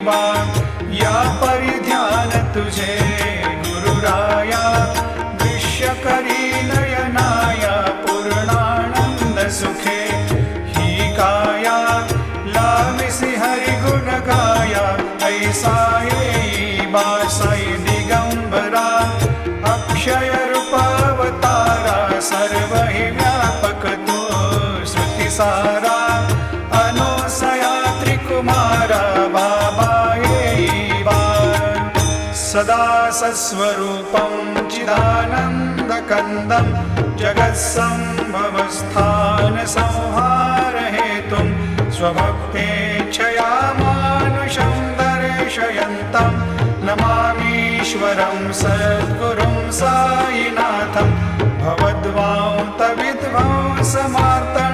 बा या परिध्यान तुझे गुरुराया दृश्यकरी नयनाया पूर्णानंद सुखे ही काया लामिसी हरि गुण गाया ऐसा येई बा साई दिगंबरा अक्षय रूपावतारा सर्व हि व्यापक तो श्रुति सारा अनोसया त्रिकुमारा बाबा येई बा सदा सस्वरूपं चिदानन्दकन्दं जगत्सम्भवस्थान संहार हेतुं स्वभक्तेच्छया मानुषं दर्शयन्तं नमामीश्वरं सद्गुरुं साईनाथं भवद्वांतविध्वंसमार्तण्डं